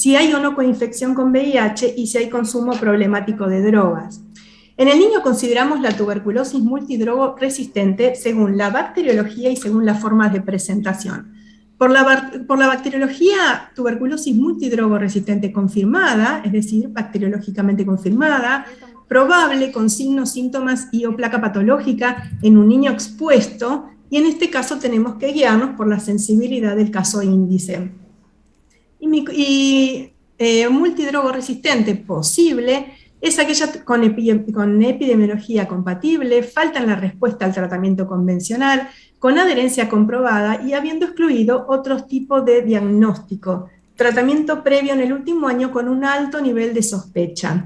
si hay o no coinfección con VIH y si hay consumo problemático de drogas. En el niño consideramos la tuberculosis multidrogo resistente según la bacteriología y según las formas de presentación. Por la bacteriología, tuberculosis multidrogo resistente confirmada, es decir, bacteriológicamente confirmada, probable con signos, síntomas y o placa patológica en un niño expuesto, y en este caso tenemos que guiarnos por la sensibilidad del caso índice. Multidrogo resistente posible es aquella con epidemiología compatible, falta en la respuesta al tratamiento convencional, con adherencia comprobada y habiendo excluido otros tipos de diagnóstico, tratamiento previo en el último año con un alto nivel de sospecha.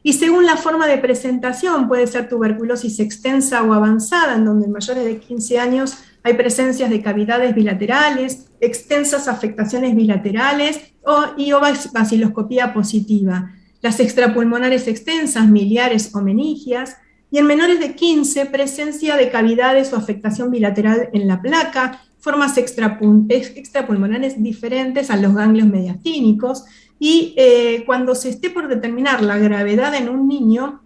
Y según la forma de presentación, puede ser tuberculosis extensa o avanzada, en donde en mayores de 15 años hay presencias de cavidades bilaterales, extensas afectaciones bilaterales y baciloscopía positiva. Las extrapulmonares extensas, miliares o meningias, y en menores de 15, presencia de cavidades o afectación bilateral en la placa, formas extrapulmonares diferentes a los ganglios mediastínicos, y cuando se esté por determinar la gravedad en un niño,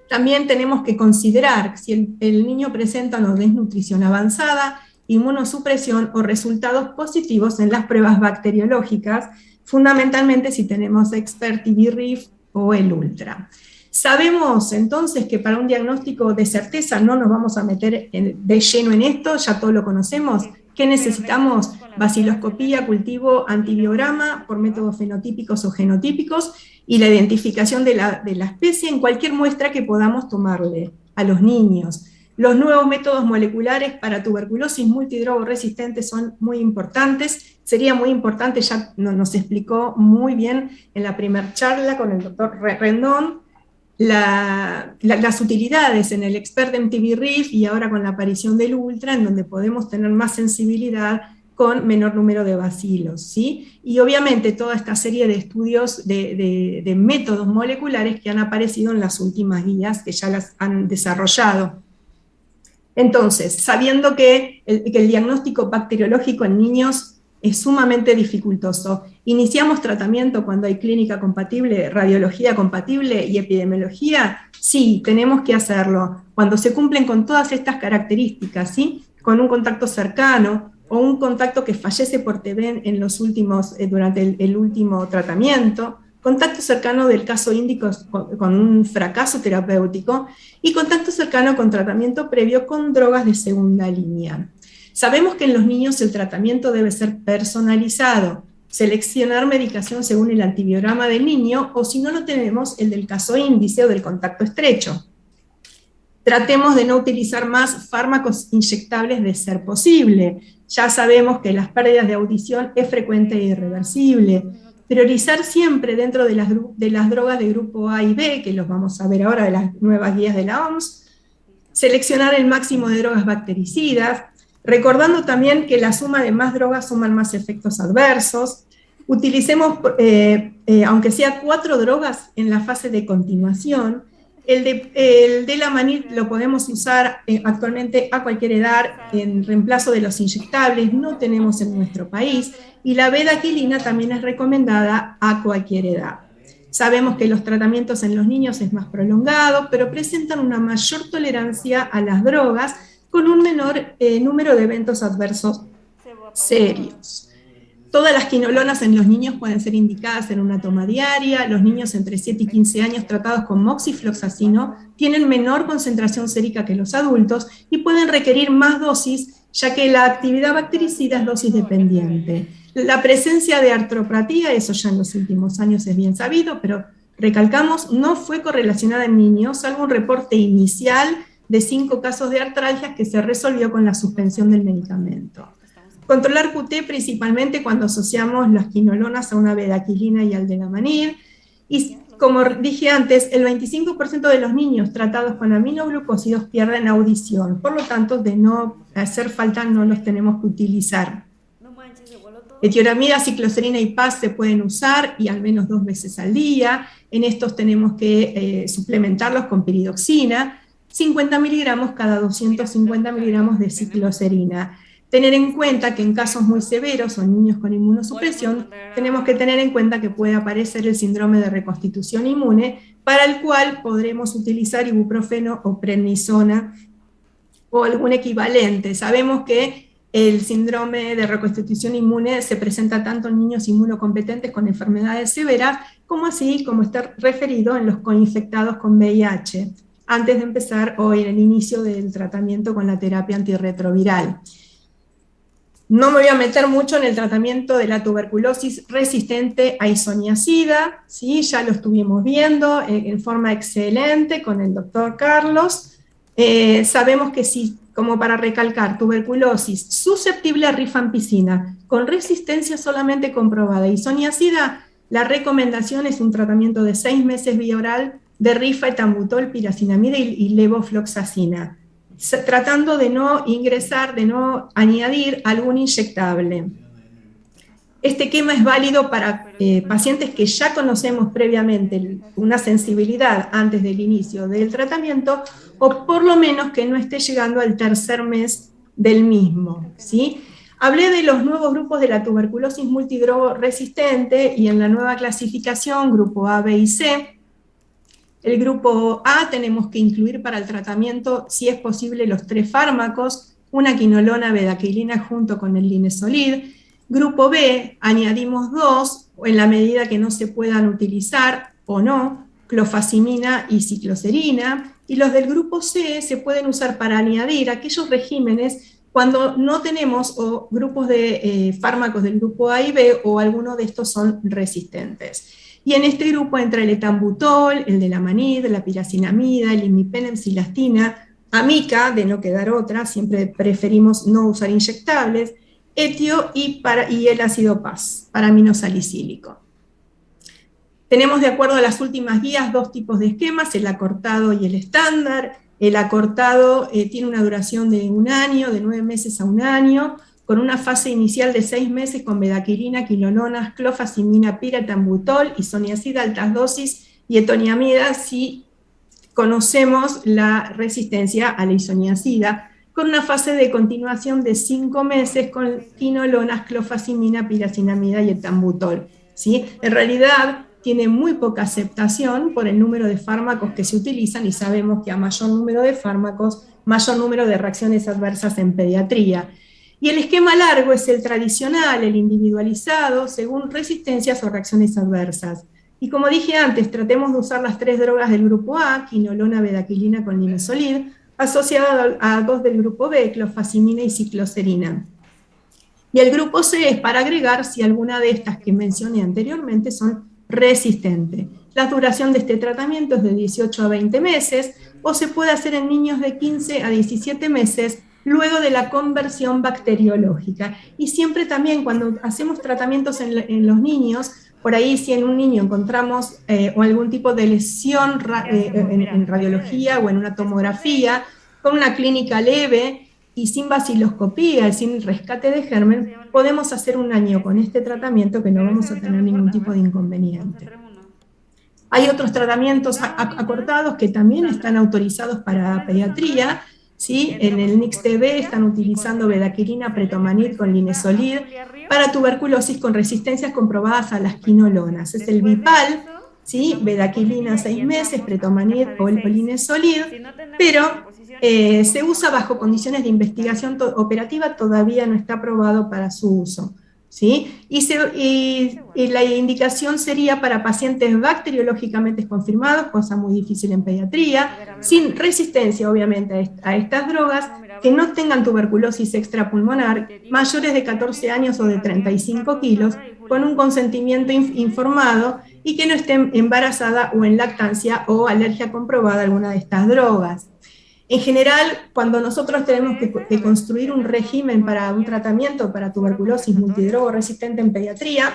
también tenemos que considerar si el niño presenta o no desnutrición avanzada, inmunosupresión o resultados positivos en las pruebas bacteriológicas, fundamentalmente si tenemos Expert TB-RIF o el Ultra. Sabemos entonces que para un diagnóstico de certeza no nos vamos a meter de lleno en esto, ya todo lo conocemos. ¿Qué necesitamos? Baciloscopía, cultivo, antibiograma por métodos fenotípicos o genotípicos y la identificación de la especie en cualquier muestra que podamos tomarle a los niños. Los nuevos métodos moleculares para tuberculosis multidrogo resistente son muy importantes. Sería muy importante, ya nos explicó muy bien en la primera charla con el doctor Rendón, las utilidades en el Expert MTB-RIF y ahora con la aparición del Ultra, en donde podemos tener más sensibilidad con menor número de bacilos, ¿sí? Y obviamente toda esta serie de estudios de métodos moleculares que han aparecido en las últimas guías, que ya las han desarrollado. Entonces, sabiendo que el diagnóstico bacteriológico en niños es sumamente dificultoso, ¿iniciamos tratamiento cuando hay clínica compatible, radiología compatible y epidemiología? Sí, tenemos que hacerlo. Cuando se cumplen con todas estas características, ¿sí? Con un contacto cercano o un contacto que fallece por TB en los últimos, durante el último tratamiento, contacto cercano del caso índico con un fracaso terapéutico y contacto cercano con tratamiento previo con drogas de segunda línea. Sabemos que en los niños el tratamiento debe ser personalizado, seleccionar medicación según el antibiograma del niño o si no lo tenemos, el del caso índice o del contacto estrecho. Tratemos de no utilizar más fármacos inyectables de ser posible. Ya sabemos que las pérdidas de audición es frecuente e irreversible. Priorizar siempre dentro de las drogas de grupo A y B, que los vamos a ver ahora de las nuevas guías de la OMS. Seleccionar el máximo de drogas bactericidas, recordando también que la suma de más drogas suman más efectos adversos. Utilicemos, aunque sea 4 drogas en la fase de continuación. El Delamanid lo podemos usar actualmente a cualquier edad en reemplazo de los inyectables, no tenemos en nuestro país, y la bedaquilina también es recomendada a cualquier edad. Sabemos que los tratamientos en los niños es más prolongado, pero presentan una mayor tolerancia a las drogas con un menor número de eventos adversos serios. Todas las quinolonas en los niños pueden ser indicadas en una toma diaria. Los niños entre 7 y 15 años tratados con moxifloxacino tienen menor concentración sérica que los adultos y pueden requerir más dosis, ya que la actividad bactericida es dosis dependiente. La presencia de artropatía, eso ya en los últimos años es bien sabido, pero recalcamos, no fue correlacionada en niños, salvo un reporte inicial de 5 casos de artralgias que se resolvió con la suspensión del medicamento. Controlar QT principalmente cuando asociamos las quinolonas a una bedaquilina y al Delamanid. Y como dije antes, el 25% de los niños tratados con aminoglucósidos pierden audición. Por lo tanto, de no hacer falta, no los tenemos que utilizar. Etiolamidas, cicloserina y PAS se pueden usar y al menos 2 veces al día. En estos tenemos que suplementarlos con piridoxina. 50 miligramos cada 250 miligramos de cicloserina. tener en cuenta que en casos muy severos o niños con inmunosupresión, tenemos que tener en cuenta que puede aparecer el síndrome de reconstitución inmune, para el cual podremos utilizar ibuprofeno o prednisona o algún equivalente. Sabemos que el síndrome de reconstitución inmune se presenta tanto en niños inmunocompetentes con enfermedades severas, como así como está referido en los coinfectados con VIH, antes de empezar hoy el inicio del tratamiento con la terapia antirretroviral. No me voy a meter mucho en el tratamiento de la tuberculosis resistente a isoniazida, ¿sí? Ya lo estuvimos viendo en forma excelente con el doctor Carlos. Sabemos que sí, como para recalcar, tuberculosis susceptible a rifampicina, con resistencia solamente comprobada, isoniazida, la recomendación es un tratamiento de 6 meses vía oral de rifa, etambutol, piracinamida y levofloxacina, tratando de no ingresar, de no añadir algún inyectable. Este esquema es válido para pacientes que ya conocemos previamente una sensibilidad antes del inicio del tratamiento, o por lo menos que no esté llegando al tercer mes del mismo, ¿sí? Hablé de los nuevos grupos de la tuberculosis multidrogo resistente y en la nueva clasificación, grupo A, B y C. El grupo A tenemos que incluir para el tratamiento, si es posible, los 3 fármacos, una quinolona, bedaquilina junto con el linezolid. Grupo B, añadimos 2, en la medida que no se puedan utilizar o no, clofazimina y cicloserina. Y los del grupo C se pueden usar para añadir aquellos regímenes cuando no tenemos grupos de fármacos del grupo A y B o alguno de estos son resistentes. Y en este grupo entra el etambutol, el de la manid, la piracinamida, el imipenem, cilastina, amica, de no quedar otra, siempre preferimos no usar inyectables, etio y el ácido PAS, paraminosalicílico. Tenemos, de acuerdo a las últimas guías, 2 tipos de esquemas, el acortado y el estándar. El acortado tiene una duración de 1 año, de 9 meses a 1 año, con una fase inicial de 6 meses con bedaquilina, quinolonas, clofazimina, piretambutol, isoniazida, altas dosis y etoniamida si conocemos la resistencia a la isoniazida, con una fase de continuación de 5 meses con quinolonas, clofazimina, piracinamida y etambutol, ¿sí? En realidad tiene muy poca aceptación por el número de fármacos que se utilizan y sabemos que a mayor número de fármacos, mayor número de reacciones adversas en pediatría. Y el esquema largo es el tradicional, el individualizado, según resistencias o reacciones adversas. Y como dije antes, tratemos de usar las 3 drogas del grupo A, quinolona, bedaquilina con linezolid, asociada a 2 del grupo B, clofazimina y cicloserina. Y el grupo C es para agregar si alguna de estas que mencioné anteriormente son resistentes. La duración de este tratamiento es de 18 a 20 meses, o se puede hacer en niños de 15 a 17 meses, luego de la conversión bacteriológica. Y siempre también cuando hacemos tratamientos en los niños, por ahí si en un niño encontramos o algún tipo de lesión en radiología o en una tomografía, con una clínica leve y sin baciloscopía, sin rescate de germen, podemos hacer 1 año con este tratamiento que no vamos a tener ningún tipo de inconveniente. Hay otros tratamientos acortados que también están autorizados para pediatría, ¿sí? En el NICS-TB están utilizando bedaquilina, pretomanid con linezolid para tuberculosis con resistencias comprobadas a las quinolonas. Es el Bipal, ¿sí? Bedaquilina 6 meses, pretomanid o linezolid, pero se usa bajo condiciones de investigación operativa, todavía no está aprobado para su uso, ¿sí? Y la indicación sería para pacientes bacteriológicamente confirmados, cosa muy difícil en pediatría, sin resistencia obviamente a estas drogas, que no tengan tuberculosis extrapulmonar, mayores de 14 años o de 35 kilos, con un consentimiento informado y que no estén embarazada o en lactancia o alergia comprobada a alguna de estas drogas. En general, cuando nosotros tenemos que construir un régimen para un tratamiento para tuberculosis multidrogo resistente en pediatría,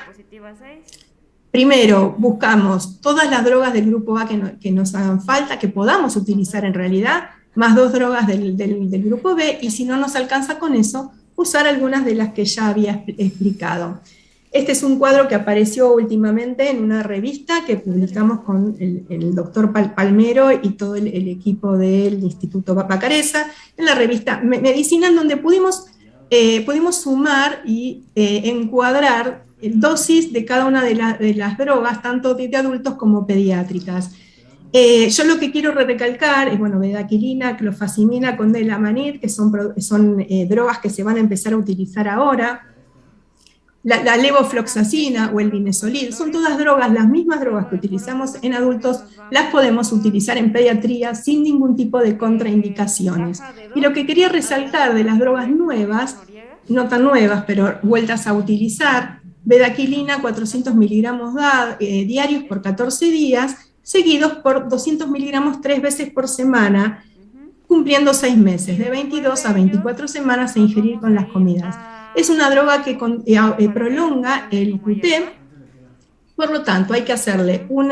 primero buscamos todas las drogas del grupo A que nos hagan falta, que podamos utilizar en realidad, más 2 drogas del grupo B, y si no nos alcanza con eso, usar algunas de las que ya había explicado. Este es un cuadro que apareció últimamente en una revista que publicamos con el doctor Palmero y todo el equipo del Instituto Bacareza, en la revista Medicina, en donde pudimos pudimos sumar y encuadrar dosis de cada una de las drogas, tanto de adultos como pediátricas. Yo lo que quiero recalcar es, bueno, bedaquilina, clofazimina, condelamanid, que son drogas que se van a empezar a utilizar ahora. La levofloxacina o el linezolid, son todas drogas, las mismas drogas que utilizamos en adultos, las podemos utilizar en pediatría sin ningún tipo de contraindicaciones. Y lo que quería resaltar de las drogas nuevas, no tan nuevas, pero vueltas a utilizar, bedaquilina 400 miligramos diarios por 14 días, seguidos por 200 miligramos 3 veces por semana, cumpliendo 6 meses, de 22 a 24 semanas a ingerir con las comidas. Es una droga que prolonga el QT, por lo tanto hay que hacerle un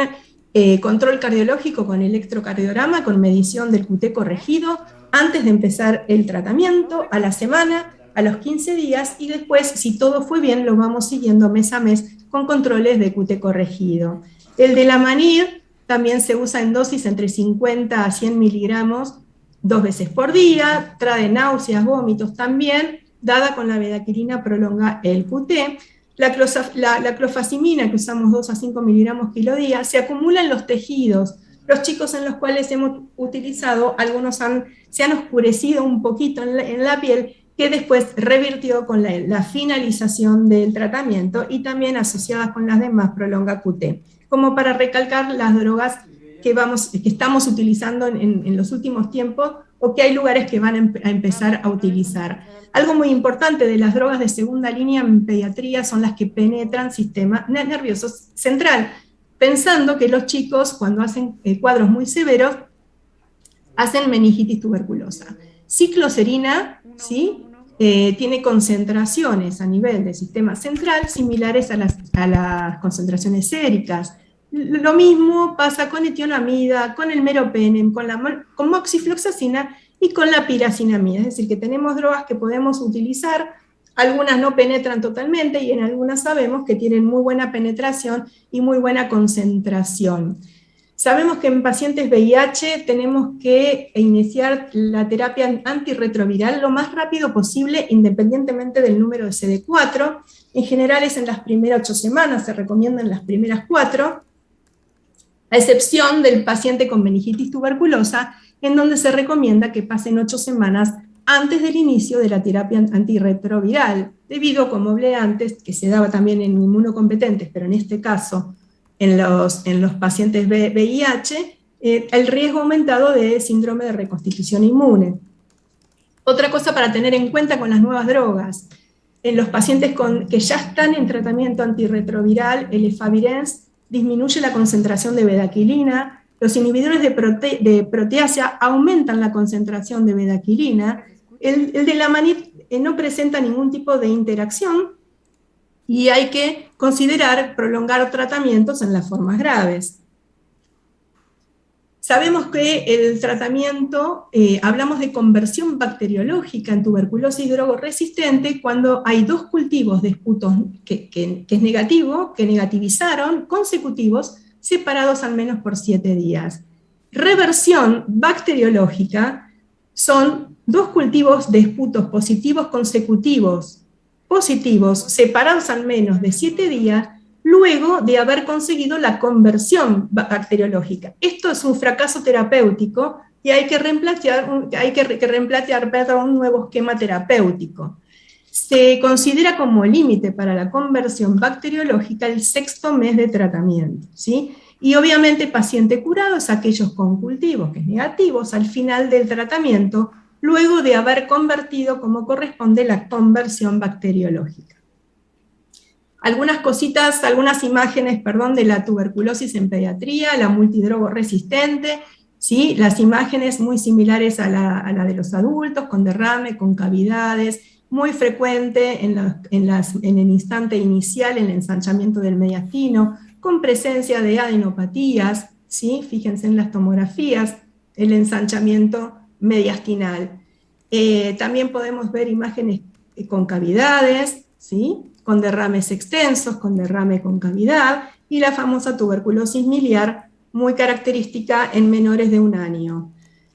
control cardiológico con electrocardiograma, con medición del QT corregido, antes de empezar el tratamiento, a la semana, a los 15 días, y después, si todo fue bien, lo vamos siguiendo mes a mes con controles de QT corregido. El de la Delamanid también se usa en dosis entre 50 a 100 miligramos 2 veces por día, trae náuseas, vómitos también, dada con la bedaquilina prolonga el QT. La clofazimina, que usamos 2 a 5 miligramos kilo día, se acumula en los tejidos. Los chicos en los cuales hemos utilizado, algunos se han oscurecido un poquito en la piel, que después revirtió con la finalización del tratamiento, y también asociadas con las demás prolonga QT. Como para recalcar las drogas que estamos utilizando en los últimos tiempos, o que hay lugares que van a empezar a utilizar. Algo muy importante de las drogas de segunda línea en pediatría son las que penetran sistema nervioso central, pensando que los chicos, cuando hacen cuadros muy severos, hacen meningitis tuberculosa. Cicloserina, ¿sí? Tiene concentraciones a nivel del sistema central similares a las concentraciones séricas. Lo mismo pasa con etionamida, con el meropenem, con moxifloxacina y con la piracinamida. Es decir, que tenemos drogas que podemos utilizar, algunas no penetran totalmente y en algunas sabemos que tienen muy buena penetración y muy buena concentración. Sabemos que en pacientes VIH tenemos que iniciar la terapia antirretroviral lo más rápido posible, independientemente del número de CD4. En general es en las primeras 8 semanas, se recomiendan las primeras 4, a excepción del paciente con meningitis tuberculosa, en donde se recomienda que pasen 8 semanas antes del inicio de la terapia antirretroviral, debido, como hablé antes, que se daba también en inmunocompetentes, pero en este caso en los pacientes VIH, el riesgo aumentado de síndrome de reconstitución inmune. Otra cosa para tener en cuenta con las nuevas drogas, en los pacientes que ya están en tratamiento antirretroviral, el efavirenz disminuye la concentración de bedaquilina, los inhibidores de proteasa aumentan la concentración de bedaquilina, el de Delamanid no presenta ningún tipo de interacción, y hay que considerar prolongar tratamientos en las formas graves. Sabemos que el tratamiento, hablamos de conversión bacteriológica en tuberculosis drogoresistente cuando hay 2 cultivos de esputos que es negativo, que negativizaron, consecutivos, separados al menos por 7 días. Reversión bacteriológica son 2 cultivos de esputos positivos consecutivos, separados al menos de 7 días, luego de haber conseguido la conversión bacteriológica. Esto es un fracaso terapéutico y hay que replantear un nuevo esquema terapéutico. Se considera como límite para la conversión bacteriológica el 6º mes de tratamiento, ¿sí? Y obviamente paciente curado es aquellos con cultivos que es negativos al final del tratamiento, luego de haber convertido como corresponde la conversión bacteriológica. Algunas cositas, algunas imágenes, de la tuberculosis en pediatría, la multidrogoresistente, ¿sí? Las imágenes muy similares a la de los adultos, con derrame, con cavidades, muy frecuente en el instante inicial, en el ensanchamiento del mediastino, con presencia de adenopatías, ¿sí? Fíjense en las tomografías, el ensanchamiento mediastinal. También podemos ver imágenes con cavidades, ¿sí? Con derrames extensos, con derrame con cavidad, y la famosa tuberculosis miliar, muy característica en menores de 1 año.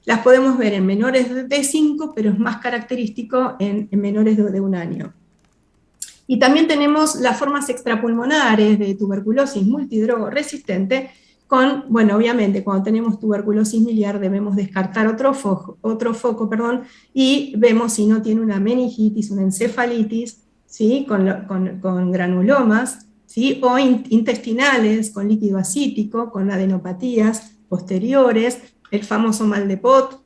Las podemos ver en menores de 5, pero es más característico en menores de 1 año. Y también tenemos las formas extrapulmonares de tuberculosis multidrogo-resistente, bueno, obviamente cuando tenemos tuberculosis miliar debemos descartar otro foco, y vemos si no tiene una meningitis, una encefalitis, ¿sí? con granulomas, ¿sí? O intestinales, con líquido acítico, con adenopatías posteriores, el famoso mal de Pot.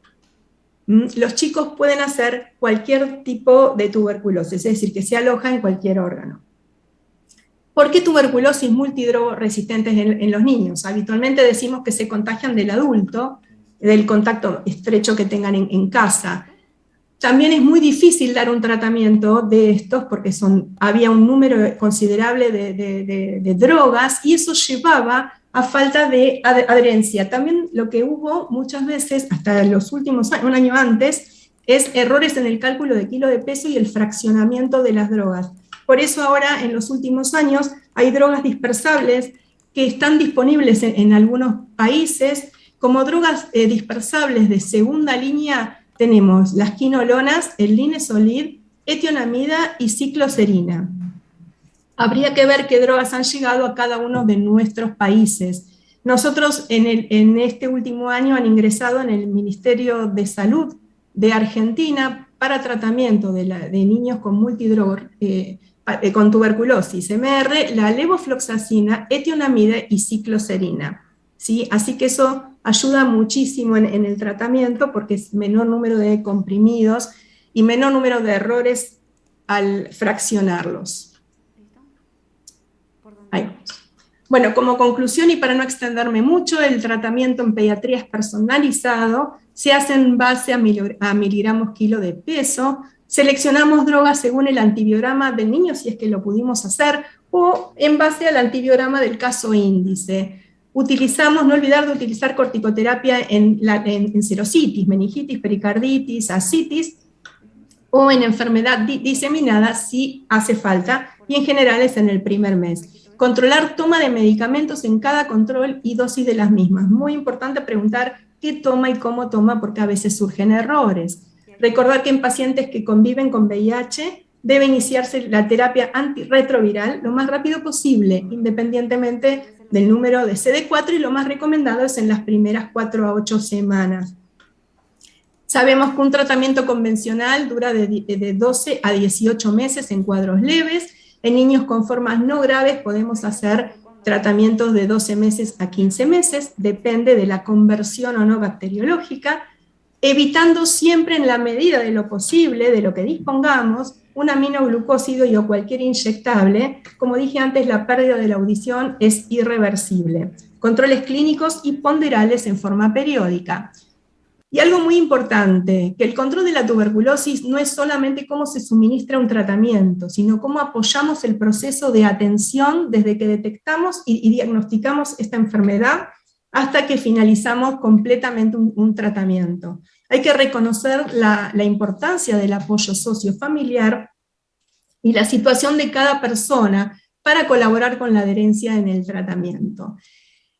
Los chicos pueden hacer cualquier tipo de tuberculosis, es decir, que se aloja en cualquier órgano. ¿Por qué tuberculosis multidrogo resistentes en los niños? Habitualmente decimos que se contagian del adulto, del contacto estrecho que tengan en casa. También es muy difícil dar un tratamiento de estos porque había un número considerable de drogas y eso llevaba a falta de adherencia. También lo que hubo muchas veces, hasta los últimos años, un año antes, es errores en el cálculo de kilo de peso y el fraccionamiento de las drogas. Por eso ahora, en los últimos años, hay drogas dispersables que están disponibles en algunos países. Como drogas dispersables de segunda línea tenemos las quinolonas, el linezolid, etionamida y cicloserina. Habría que ver qué drogas han llegado a cada uno de nuestros países. Nosotros en este último año han ingresado en el Ministerio de Salud de Argentina para tratamiento de niños con multidrogo, con tuberculosis, MR, la levofloxacina, etionamida y cicloserina. ¿Sí? Así que eso ayuda muchísimo en el tratamiento porque es menor número de comprimidos y menor número de errores al fraccionarlos. Ahí. Bueno, como conclusión y para no extenderme mucho, el tratamiento en pediatría es personalizado, se hace en base a miligramos kilo de peso, seleccionamos drogas según el antibiograma del niño, si es que lo pudimos hacer, o en base al antibiograma del caso índice. No olvidar de utilizar corticoterapia en serositis, meningitis, pericarditis, ascitis, o en enfermedad diseminada si hace falta, y en general es en el primer mes. Controlar toma de medicamentos en cada control y dosis de las mismas. Muy importante preguntar qué toma y cómo toma, porque a veces surgen errores. Recordar que en pacientes que conviven con VIH debe iniciarse la terapia antirretroviral lo más rápido posible, independientemente del número de CD4, y lo más recomendado es en las primeras 4 a 8 semanas. Sabemos que un tratamiento convencional dura de 12 a 18 meses en cuadros leves. En niños con formas no graves podemos hacer tratamientos de 12 meses a 15 meses, depende de la conversión o no bacteriológica, evitando siempre en la medida de lo posible, de lo que dispongamos, un aminoglucósido y o cualquier inyectable. Como dije antes, la pérdida de la audición es irreversible. Controles clínicos y ponderales en forma periódica. Y algo muy importante, que el control de la tuberculosis no es solamente cómo se suministra un tratamiento, sino cómo apoyamos el proceso de atención desde que detectamos y diagnosticamos esta enfermedad hasta que finalizamos completamente un tratamiento. Hay que reconocer la importancia del apoyo sociofamiliar y la situación de cada persona para colaborar con la adherencia en el tratamiento.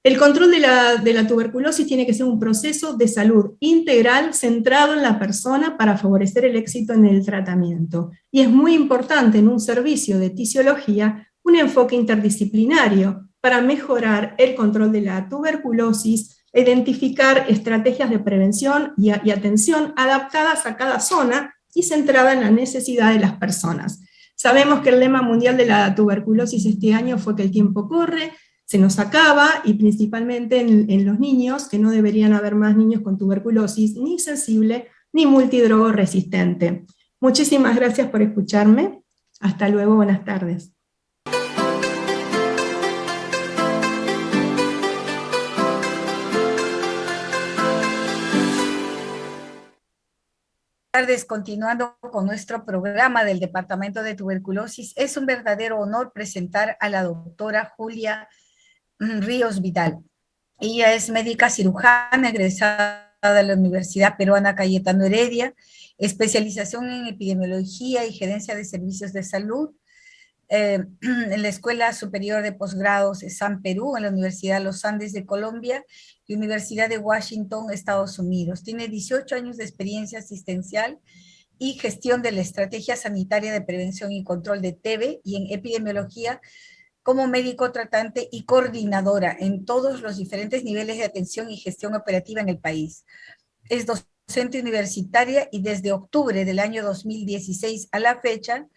El control de la tuberculosis tiene que ser un proceso de salud integral centrado en la persona para favorecer el éxito en el tratamiento. Y es muy importante en un servicio de tisiología un enfoque interdisciplinario para mejorar el control de la tuberculosis, identificar estrategias de prevención y atención adaptadas a cada zona y centrada en la necesidad de las personas. Sabemos que el lema mundial de la tuberculosis este año fue que el tiempo corre, se nos acaba, y principalmente en los niños, que no deberían haber más niños con tuberculosis, ni sensible, ni multidrogo resistente. Muchísimas gracias por escucharme. Hasta luego, buenas tardes. Buenas tardes, continuando con nuestro programa del Departamento de Tuberculosis, es un verdadero honor presentar a la doctora Julia Ríos Vidal. Ella es médica cirujana egresada de la Universidad Peruana Cayetano Heredia, especialización en epidemiología y gerencia de servicios de salud, en la Escuela Superior de Posgrados de San Perú, en la Universidad de los Andes de Colombia y Universidad de Washington, Estados Unidos. Tiene 18 años de experiencia asistencial y gestión de la estrategia sanitaria de prevención y control de TB y en epidemiología como médico tratante y coordinadora en todos los diferentes niveles de atención y gestión operativa en el país. Es docente universitaria y desde octubre del año 2016 a la fecha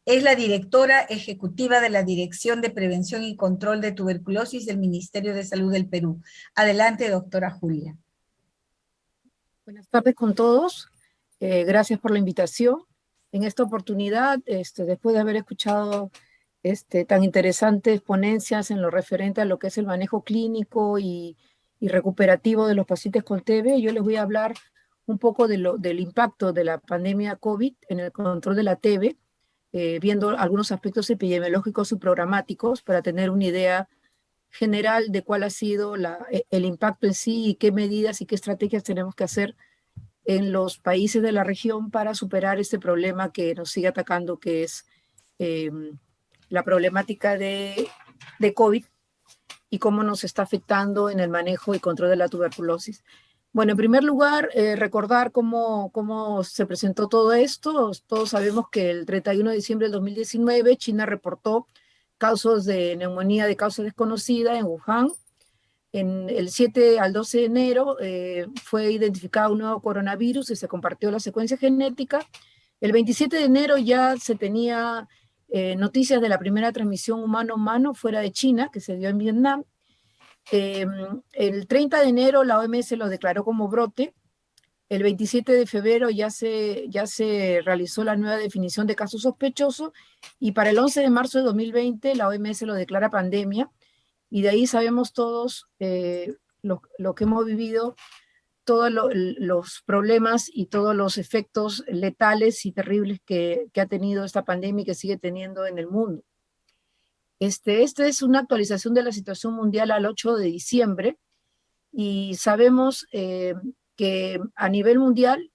es la directora ejecutiva de la Dirección de Prevención y Control de Tuberculosis del Ministerio de Salud del Perú. Adelante, doctora Julia. Buenas tardes con todos. Gracias por la invitación. En esta oportunidad, después de haber escuchado tan interesantes ponencias en lo referente a lo que es el manejo clínico y recuperativo de los pacientes con TB, yo les voy a hablar un poco del impacto de la pandemia COVID en el control de la TB, viendo algunos aspectos epidemiológicos y programáticos para tener una idea general de cuál ha sido el impacto en sí y qué medidas y qué estrategias tenemos que hacer en los países de la región para superar este problema que nos sigue atacando, que es la problemática de COVID y cómo nos está afectando en el manejo y control de la tuberculosis. Bueno, en primer lugar, recordar cómo se presentó todo esto. Todos sabemos que el 31 de diciembre del 2019 China reportó casos de neumonía de causa desconocida en Wuhan. En el 7 al 12 de enero fue identificado un nuevo coronavirus y se compartió la secuencia genética. El 27 de enero ya se tenía noticias de la primera transmisión humano-humano fuera de China, que se dio en Vietnam. El 30 de enero la OMS lo declaró como brote. El 27 de febrero ya se realizó la nueva definición de caso sospechoso y para el 11 de marzo de 2020 la OMS lo declara pandemia y de ahí sabemos todos lo que hemos vivido, todos los problemas y todos los efectos letales y terribles que ha tenido esta pandemia y que sigue teniendo en el mundo. Esta es una actualización de la situación mundial al 8 de diciembre y sabemos que a nivel mundial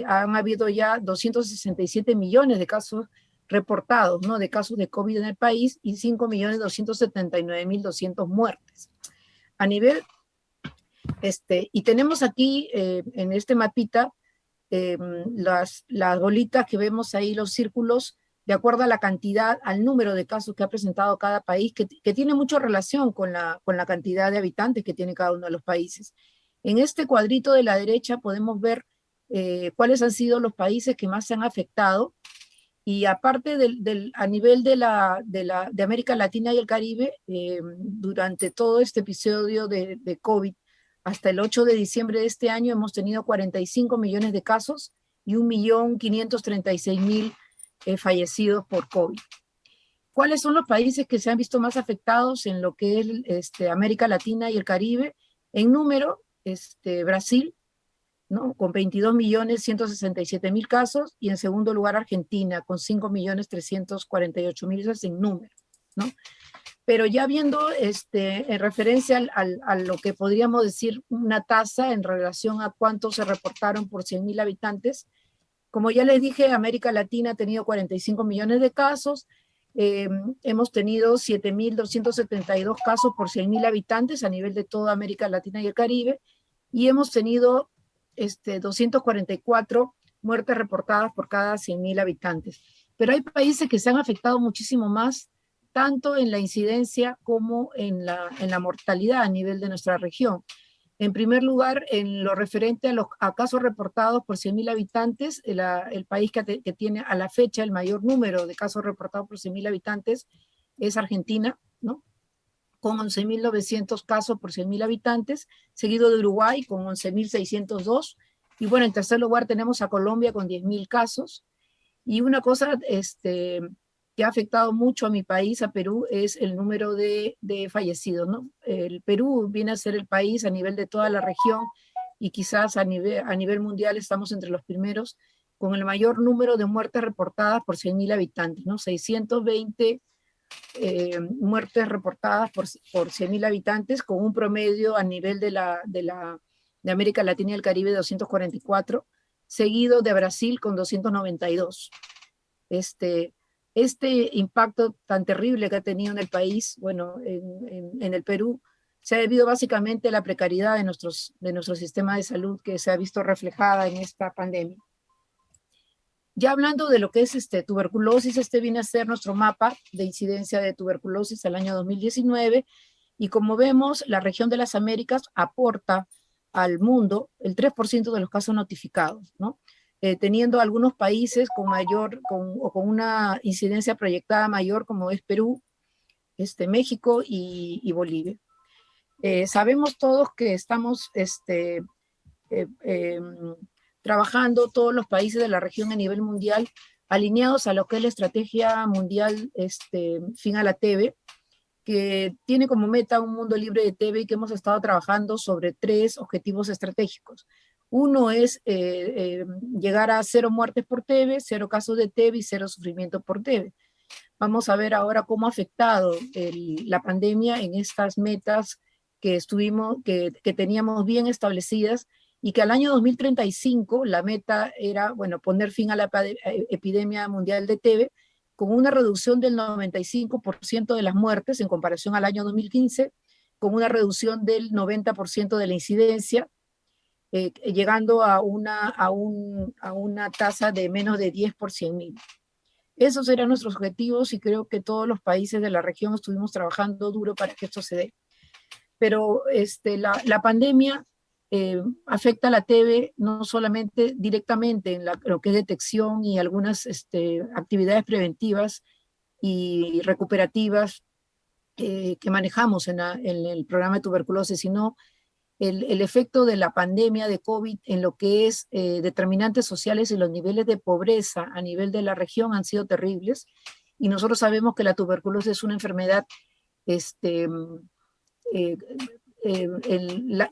han habido ya 267 millones de casos reportados, ¿no? De casos de COVID en el país y 5.279.200 muertes. A nivel, y tenemos aquí en este mapita las bolitas que vemos ahí, los círculos, de acuerdo a la cantidad, al número de casos que ha presentado cada país, que tiene mucha relación con la cantidad de habitantes que tiene cada uno de los países. En este cuadrito de la derecha podemos ver cuáles han sido los países que más se han afectado, y aparte a nivel de América Latina y el Caribe, durante todo este episodio de COVID, hasta el 8 de diciembre de este año hemos tenido 45 millones de casos y 1.536.000 fallecidos por COVID. ¿Cuáles son los países que se han visto más afectados en lo que es América Latina y el Caribe? En número, Brasil, ¿no? Con 22.167.000 casos, y en segundo lugar Argentina, con 5.348.000, eso es en número, ¿no? Pero ya viendo en referencia a lo que podríamos decir una tasa en relación a cuántos se reportaron por 100.000 habitantes, como ya les dije, América Latina ha tenido 45 millones de casos, hemos tenido 7.272 casos por 100.000 habitantes a nivel de toda América Latina y el Caribe, y hemos tenido 244 muertes reportadas por cada 100.000 habitantes. Pero hay países que se han afectado muchísimo más, tanto en la incidencia como en la mortalidad a nivel de nuestra región. En primer lugar, en lo referente a casos reportados por 100.000 habitantes, el país que tiene a la fecha el mayor número de casos reportados por 100.000 habitantes es Argentina, ¿no? Con 11.900 casos por 100.000 habitantes, seguido de Uruguay con 11.602. Y bueno, en tercer lugar tenemos a Colombia con 10.000 casos. Y una cosa que ha afectado mucho a mi país, a Perú, es el número de fallecidos, ¿no? El Perú viene a ser el país a nivel de toda la región y quizás a nivel mundial estamos entre los primeros con el mayor número de muertes reportadas por 100.000 habitantes, ¿no? 620 muertes reportadas por 100.000 habitantes, con un promedio a nivel de América Latina y el Caribe de 244, seguido de Brasil con 292. este impacto tan terrible que ha tenido en el país, bueno, en el Perú, se ha debido básicamente a la precariedad de nuestro sistema de salud que se ha visto reflejada en esta pandemia. Ya hablando de lo que es tuberculosis, viene a ser nuestro mapa de incidencia de tuberculosis al año 2019, y como vemos, la región de las Américas aporta al mundo el 3% de los casos notificados, ¿no? Teniendo algunos países con una incidencia proyectada mayor, como es Perú, México y Bolivia. Sabemos todos que estamos trabajando todos los países de la región a nivel mundial, alineados a lo que es la estrategia mundial fin a la TB, que tiene como meta un mundo libre de TB y que hemos estado trabajando sobre 3 objetivos estratégicos. Uno es llegar a 0 muertes por TB, 0 casos de TB y 0 sufrimiento por TB. Vamos a ver ahora cómo ha afectado la pandemia en estas metas que teníamos bien establecidas, y que al año 2035 la meta era, bueno, poner fin a la epidemia mundial de TB con una reducción del 95% de las muertes en comparación al año 2015, con una reducción del 90% de la incidencia, llegando a una tasa de menos de 10 por 100.000. Esos eran nuestros objetivos y creo que todos los países de la región estuvimos trabajando duro para que esto se dé. Pero la pandemia afecta a la TB no solamente directamente en lo que es detección y algunas actividades preventivas y recuperativas que manejamos en el programa de tuberculosis, sino el efecto de la pandemia de COVID en lo que es determinantes sociales y los niveles de pobreza a nivel de la región han sido terribles. Y nosotros sabemos que la tuberculosis es una enfermedad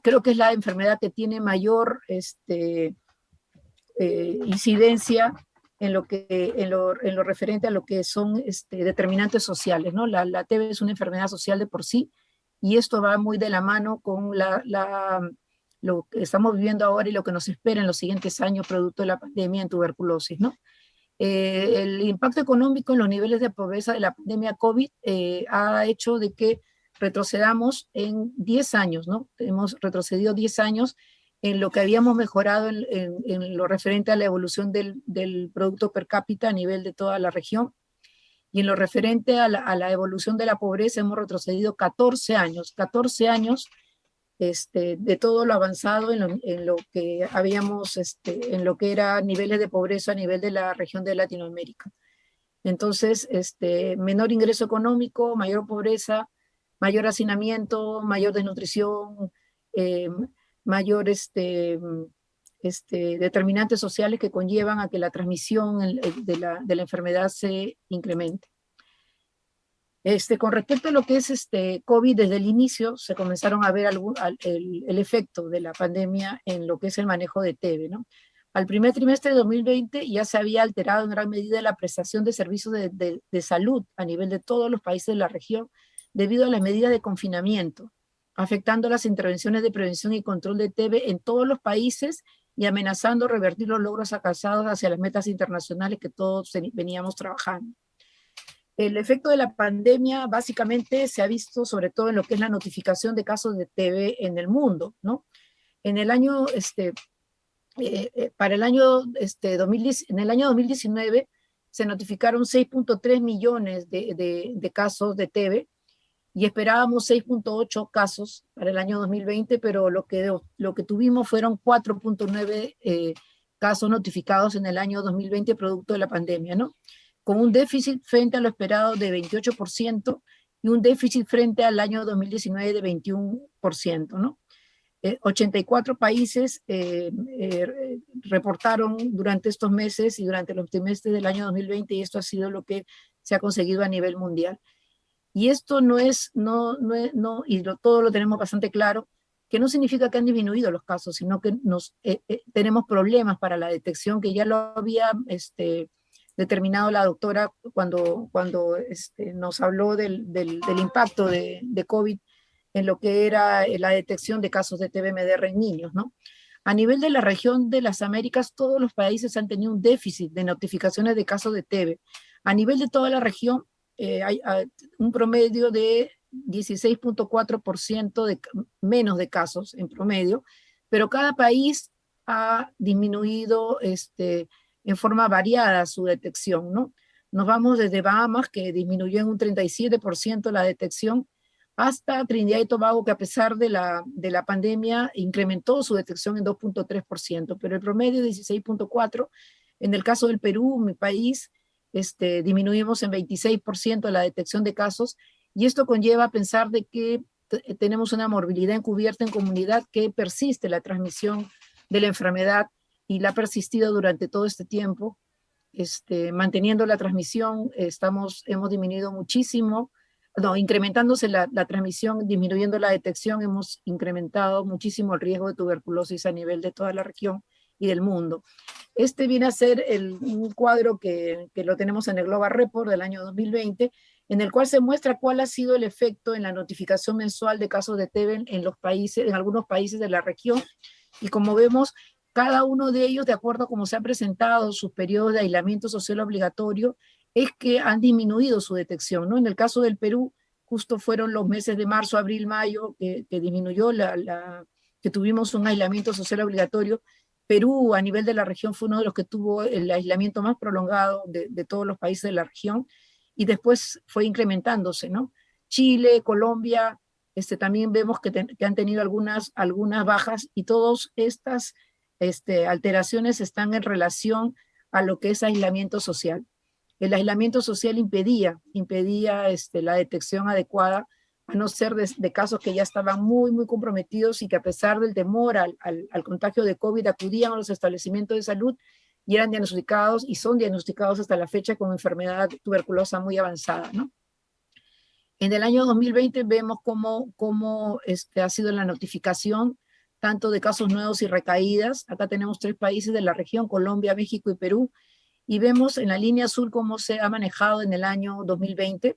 creo que es la enfermedad que tiene mayor incidencia en lo referente a lo que son determinantes sociales, ¿no? La TB es una enfermedad social de por sí, y esto va muy de la mano con lo que estamos viviendo ahora y lo que nos espera en los siguientes años producto de la pandemia en tuberculosis, ¿no? El impacto económico en los niveles de pobreza de la pandemia COVID ha hecho de que retrocedamos en 10 años, ¿no? Hemos retrocedido 10 años en lo que habíamos mejorado en lo referente a la evolución del producto per cápita a nivel de toda la región, y en lo referente a la evolución de la pobreza hemos retrocedido 14 años de todo lo avanzado en lo que habíamos, en lo que era niveles de pobreza a nivel de la región de Latinoamérica. Entonces, menor ingreso económico, mayor pobreza, mayor hacinamiento, mayor desnutrición, mayor determinantes sociales que conllevan a que la transmisión de la enfermedad se incremente. Con respecto a lo que es COVID, desde el inicio se comenzaron a ver el efecto de la pandemia en lo que es el manejo de TB, ¿no? Al primer trimestre de 2020 ya se había alterado en gran medida la prestación de servicios de salud a nivel de todos los países de la región debido a las medidas de confinamiento, afectando las intervenciones de prevención y control de TB en todos los países y amenazando revertir los logros alcanzados hacia las metas internacionales que todos veníamos trabajando. El efecto de la pandemia básicamente se ha visto sobre todo en lo que es la notificación de casos de TB en el mundo, ¿no? En el año, para el año, en el año 2019 se notificaron 6.3 millones de casos de TB y esperábamos 6.8 casos para el año 2020, pero lo que tuvimos fueron 4.9 casos notificados en el año 2020 producto de la pandemia, ¿no? Con un déficit frente a lo esperado de 28% y un déficit frente al año 2019 de 21%, ¿no? 84 países reportaron durante estos meses y durante los trimestres del año 2020, y esto ha sido lo que se ha conseguido a nivel mundial. Y esto todo lo tenemos bastante claro, que no significa que han disminuido los casos, sino que tenemos problemas para la detección, que ya lo había determinado la doctora cuando nos habló del impacto de COVID en lo que era la detección de casos de TB-MDR en niños, ¿no? A nivel de la región de las Américas, todos los países han tenido un déficit de notificaciones de casos de TB. A nivel de toda la región, hay un promedio de 16.4% menos de casos en promedio, pero cada país ha disminuido en forma variada su detección, ¿no? Nos vamos desde Bahamas, que disminuyó en un 37% la detección, hasta Trinidad y Tobago, que a pesar de la pandemia incrementó su detección en 2.3%, pero el promedio es 16.4%. En el caso del Perú, mi país, disminuimos en 26% la detección de casos, y esto conlleva a pensar de que tenemos una morbilidad encubierta en comunidad, que persiste la transmisión de la enfermedad y la ha persistido durante todo este tiempo. Manteniendo la transmisión, hemos disminuido muchísimo, incrementándose la transmisión, disminuyendo la detección, hemos incrementado muchísimo el riesgo de tuberculosis a nivel de toda la región y del mundo. Este viene a ser un cuadro que lo tenemos en el Global Report del año 2020, en el cual se muestra cuál ha sido el efecto en la notificación mensual de casos de TB en algunos países de la región, y como vemos, cada uno de ellos, de acuerdo a cómo se han presentado sus periodos de aislamiento social obligatorio, es que han disminuido su detección, ¿no? En el caso del Perú, justo fueron los meses de marzo, abril, mayo, que disminuyó que tuvimos un aislamiento social obligatorio. Perú, a nivel de la región, fue uno de los que tuvo el aislamiento más prolongado de todos los países de la región, y después fue incrementándose, ¿no? Chile, Colombia, también vemos que han tenido algunas bajas, y todas estas alteraciones están en relación a lo que es aislamiento social. El aislamiento social impedía la detección adecuada, a no ser de casos que ya estaban muy, muy comprometidos, y que a pesar del temor al contagio de COVID acudían a los establecimientos de salud y eran diagnosticados, y son diagnosticados hasta la fecha con enfermedad tuberculosa muy avanzada, ¿no? En el año 2020 vemos cómo ha sido la notificación tanto de casos nuevos y recaídas. Acá tenemos 3 países de la región, Colombia, México y Perú, y vemos en la línea azul cómo se ha manejado en el año 2020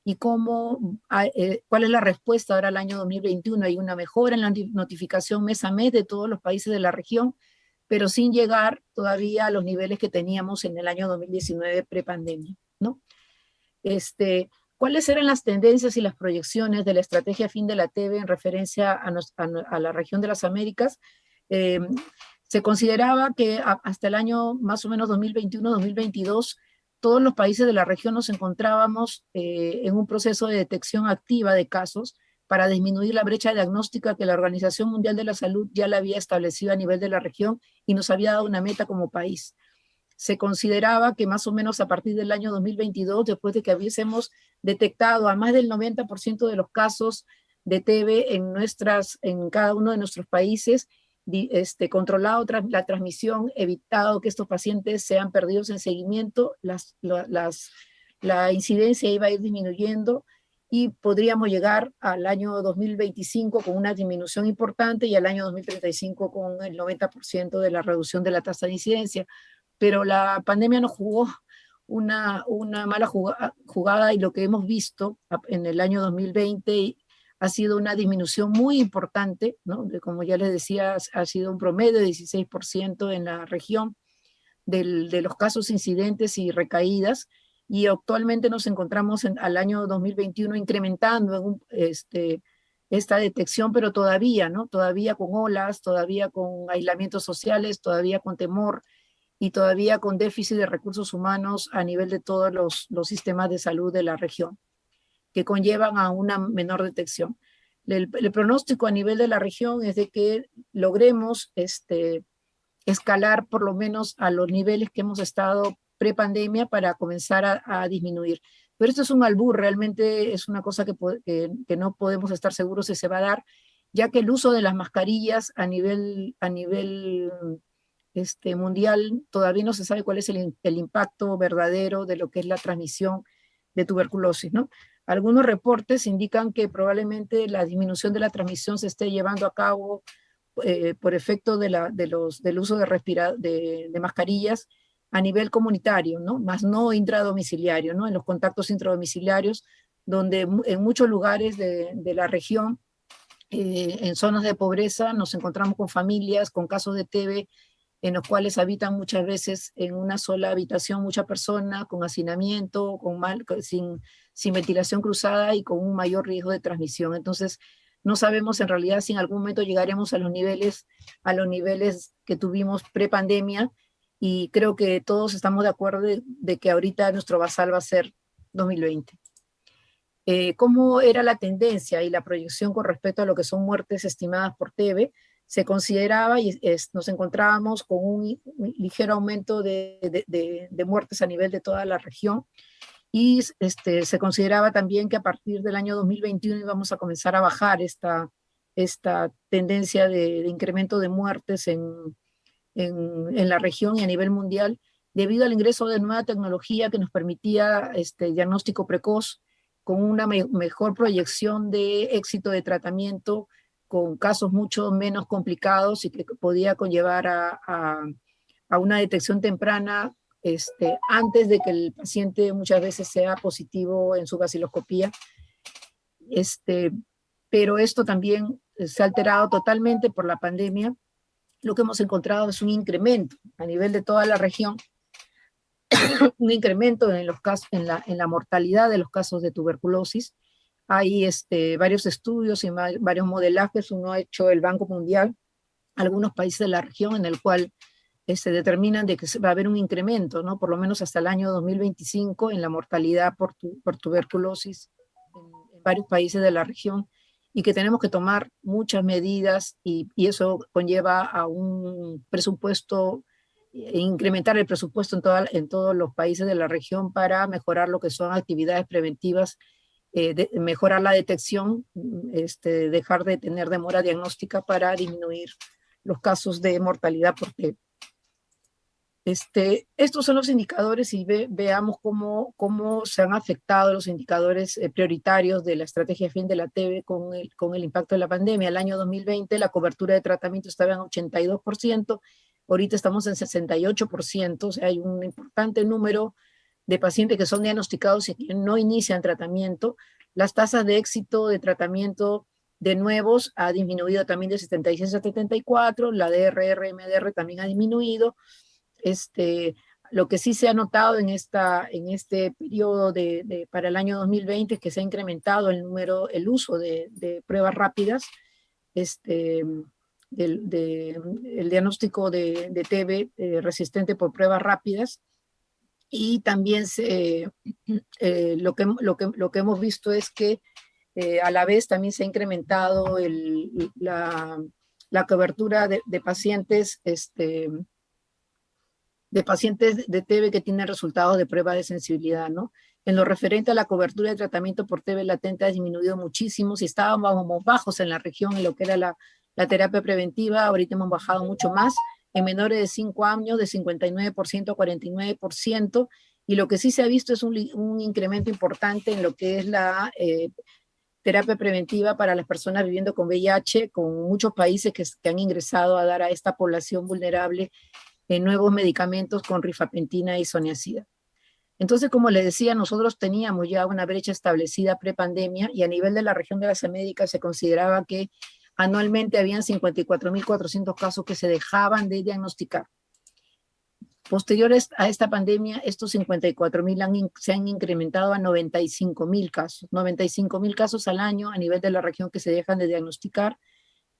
y cuál es la respuesta ahora al año 2021. Hay una mejora en la notificación mes a mes de todos los países de la región, pero sin llegar todavía a los niveles que teníamos en el año 2019 prepandemia, ¿no? ¿Cuáles eran las tendencias y las proyecciones de la estrategia Fin de la TB en referencia a la región de las Américas? Se consideraba que hasta el año más o menos 2021-2022, todos los países de la región nos encontrábamos en un proceso de detección activa de casos para disminuir la brecha diagnóstica que la Organización Mundial de la Salud ya la había establecido a nivel de la región y nos había dado una meta como país. Se consideraba que más o menos a partir del año 2022, después de que hubiésemos detectado a más del 90% de los casos de TB en cada uno de nuestros países, controlado la transmisión, evitado que estos pacientes sean perdidos en seguimiento, la incidencia iba a ir disminuyendo, y podríamos llegar al año 2025 con una disminución importante, y al año 2035 con el 90% de la reducción de la tasa de incidencia. Pero la pandemia nos jugó una mala jugada, y lo que hemos visto en el año 2020 ha sido una disminución muy importante, ¿no? Como ya les decía, ha sido un promedio de 16% en la región de los casos incidentes y recaídas, y actualmente nos encontramos al año 2021 incrementando esta detección, pero todavía, ¿no? Todavía con olas, todavía con aislamientos sociales, todavía con temor, y todavía con déficit de recursos humanos a nivel de todos los sistemas de salud de la región, que conllevan a una menor detección. El pronóstico a nivel de la región es de que logremos escalar por lo menos a los niveles que hemos estado prepandemia para comenzar a disminuir. Pero esto es un albur, realmente es una cosa que no podemos estar seguros si se va a dar, ya que el uso de las mascarillas a nivel mundial todavía no se sabe cuál es el impacto verdadero de lo que es la transmisión de tuberculosis, ¿no? Algunos reportes indican que probablemente la disminución de la transmisión se esté llevando a cabo por efecto del uso de mascarillas a nivel comunitario, ¿no? Más no intradomiciliario, ¿no? En los contactos intradomiciliarios, donde en muchos lugares de la región, en zonas de pobreza, nos encontramos con familias con casos de TB en los cuales habitan muchas veces en una sola habitación muchas personas, con hacinamiento, sin ventilación cruzada y con un mayor riesgo de transmisión. Entonces, no sabemos en realidad si en algún momento llegaremos a los niveles que tuvimos pre-pandemia, y creo que todos estamos de acuerdo de que ahorita nuestro basal va a ser 2020. ¿Cómo era la tendencia y la proyección con respecto a lo que son muertes estimadas por TEBE? Se consideraba y nos encontrábamos con un ligero aumento de muertes a nivel de toda la región, y se consideraba también que a partir del año 2021 íbamos a comenzar a bajar esta tendencia de incremento de muertes en la región y a nivel mundial, debido al ingreso de nueva tecnología que nos permitía diagnóstico precoz, con una mejor proyección de éxito de tratamiento, con casos mucho menos complicados y que podía conllevar a una detección temprana antes de que el paciente muchas veces sea positivo en su baciloscopía. Pero esto también se ha alterado totalmente por la pandemia. Lo que hemos encontrado es un incremento a nivel de toda la región, un incremento en la mortalidad de los casos de tuberculosis. Hay varios estudios y varios modelajes. Uno ha hecho el Banco Mundial, algunos países de la región, en el cual determinan de que va a haber un incremento, ¿no? Por lo menos hasta el año 2025 en la mortalidad por tuberculosis en varios países de la región, y que tenemos que tomar muchas medidas, y eso conlleva a un presupuesto, incrementar el presupuesto en todos los países de la región para mejorar lo que son actividades preventivas, mejorar la detección, dejar de tener demora diagnóstica para disminuir los casos de mortalidad por TB. Estos son los indicadores, y veamos cómo se han afectado los indicadores prioritarios de la estrategia fin de la TB con el impacto de la pandemia. El año 2020 la cobertura de tratamiento estaba en 82%, ahorita estamos en 68%, o sea, hay un importante número de pacientes que son diagnosticados y que no inician tratamiento. Las tasas de éxito de tratamiento de nuevos ha disminuido también de 76 a 74, la DRR-MDR también ha disminuido. Lo que sí se ha notado en este periodo para el año 2020 es que se ha incrementado el uso de pruebas rápidas, el diagnóstico de TB resistente por pruebas rápidas. Y también lo que hemos visto es que a la vez también se ha incrementado la cobertura de pacientes de TB que tienen resultados de prueba de sensibilidad, ¿no? En lo referente a la cobertura de tratamiento por TB latente ha disminuido muchísimo. Si estábamos bajos en la región en lo que era la terapia preventiva, ahorita hemos bajado mucho más. En menores de 5 años, de 59% a 49%, y lo que sí se ha visto es un incremento importante en lo que es la terapia preventiva para las personas viviendo con VIH, con muchos países que han ingresado a dar a esta población vulnerable nuevos medicamentos con rifampicina y isoniazida. Entonces, como les decía, nosotros teníamos ya una brecha establecida pre-pandemia, y a nivel de la región de las Américas se consideraba que anualmente habían 54.400 casos que se dejaban de diagnosticar. Posteriores a esta pandemia, estos 54.000 se han incrementado a 95.000 casos. 95.000 casos al año a nivel de la región que se dejan de diagnosticar,